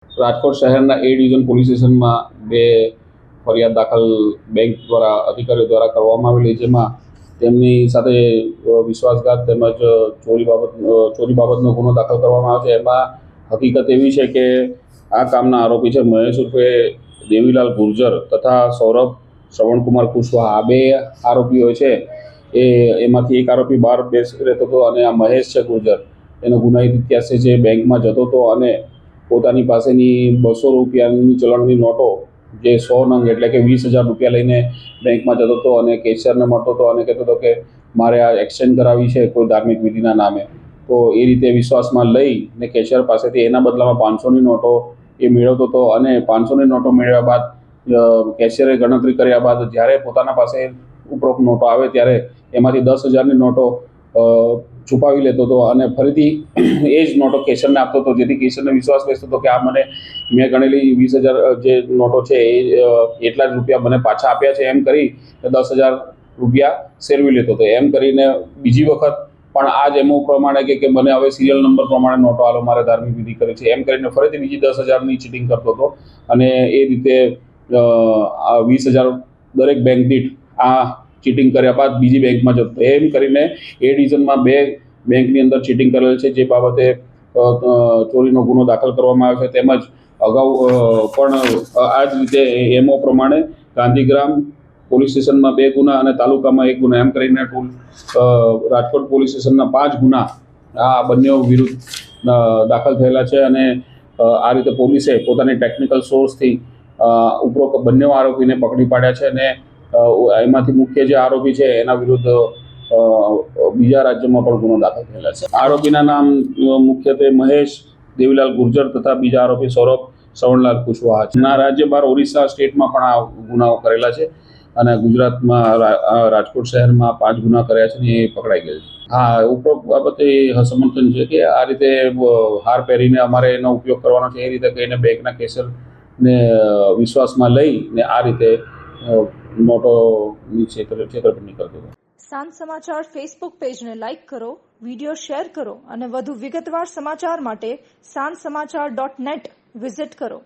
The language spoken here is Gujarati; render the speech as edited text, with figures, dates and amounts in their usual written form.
રાજકોટ શહેરના એ ડિવિઝન પોલીસ સ્ટેશનમાં બે ફરિયાદ દાખલ બેંક દ્વારા અધિકારીઓ દ્વારા કરવામાં આવેલી, જેમાં તેમની સાથે વિશ્વાસઘાત તેમજ ચોરી બાબતનો ગુનો દાખલ કરવામાં આવ્યો છે। એમાં હકીકત એવી છે કે આ કામના આરોપી છે મહેશ ઉર્ફે દેવીલાલ ગુર્જર તથા સૌરભ શ્રવણકુમાર કુશવાહા। આ બે આરોપીઓ છે એમાંથી એક આરોપી બહાર બેસી રહેતો હતો અને આ મહેશ છે ગુર્જર, એનો ગુનાહિત ઇતિહાસ છે, જે બેંકમાં જતો હતો અને પોતાની પાસેની 200 રૂપિયાની ચલણની નોટો જે 100 નંગ એટલે કે 20,000 રૂપિયા લઈને બેંકમાં જતો હતો અને કેશિયરને મળતો હતો અને કહેતો હતો કે મારે આ એક્સચેન્જ કરાવી છે કોઈ ધાર્મિક વિધિના નામે। તો એ રીતે વિશ્વાસમાં લઈને કેશિયર પાસેથી એના બદલામાં 500ની નોટો એ મેળવતો હતો અને 500ની નોટો મેળવ્યા બાદ કેશિયરે ગણતરી કર્યા બાદ જ્યારે પોતાના પાસે ઉપરોક્ત નોટો આવે ત્યારે એમાંથી 10,000ની નોટો છુપાવી લેતો હતો અને ફરીથી એ જ નોટો કેશિયરને આપતો હતો, જેથી કેશિયરને વિશ્વાસ બેસતો હતો કે આ મેં ગણેલી 20,000 જે નોટો છે એ એટલા જ રૂપિયા મને પાછા આપ્યા છે, એમ કરી 10,000 રૂપિયા સેરવી લેતો હતો। એમ કરીને બીજી વખત પણ આ જ એમઓ પ્રમાણે કે મને હવે સિરિયલ નંબર પ્રમાણે નોટો આલો, મારે ધાર્મિક વિધિ કરી છે, એમ કરીને ફરીથી બીજી 10,000ની ચીટિંગ કરતો હતો અને એ રીતે 20,000 દરેક બેંક દીઠ આ ચીટિંગ કર્યા બાદ બીજી બેંકમાં જતો। એમ કરીને એ ડિવિઝનમાં બે બેંકની અંદર ચીટિંગ કરેલ છે, જે બાબતે ચોરીનો ગુનો દાખલ કરવામાં આવ્યો છે। તેમજ અગાઉ પણ આ જ રીતે એમઓ પ્રમાણે ગાંધીગ્રામ પોલીસ સ્ટેશનમાં 2 ગુના અને તાલુકામાં 1 ગુના, એમ કરીને કુલ રાજકોટ પોલીસ સ્ટેશનના 5 ગુના આ બંને વિરુદ્ધ દાખલ થયેલા છે અને આ રીતે પોલીસે પોતાની ટેકનિકલ સોર્સથી ઉપરોક્ત બંને આરોપીને પકડી પાડ્યા છે અને એમાંથી મુખ્ય જે આરોપી છે એના વિરુદ્ધ બીજા રાજ્યમાં પણ ગુનો દાખલ થયેલા છે। આરોપીના નામ મુખ્યત્વે મહેશ દેવીલાલ ગુર્જર તથા બીજા આરોપી સૌરભ શ્રવણલાલ કુશવાહા છે। ના રાજ્ય બહાર ઓરિસ્સા સ્ટેટમાં પણ આ ગુનાઓ કરેલા છે અને ગુજરાતમાં રાજકોટ શહેરમાં 5 ગુના કર્યા છે ને એ પકડાઈ ગયેલ છે। હા, ઉપરોક્ત બાબતે સમર્થન છે કે આ રીતે હાર પહેરીને અમારે એનો ઉપયોગ કરવાનો છે, એ રીતે કહીને બેંકના કેશિયરને વિશ્વાસમાં લઈને આ રીતે નોટોની છેતરપિંડી કરતો હતો। સાંજ સમાચાર ફેસબુક પેજને લાઇક કરો, વિડીયો શેર કરો અને વધુ વિગતવાર સમાચાર માટે sanssamachar.net વિઝિટ કરો।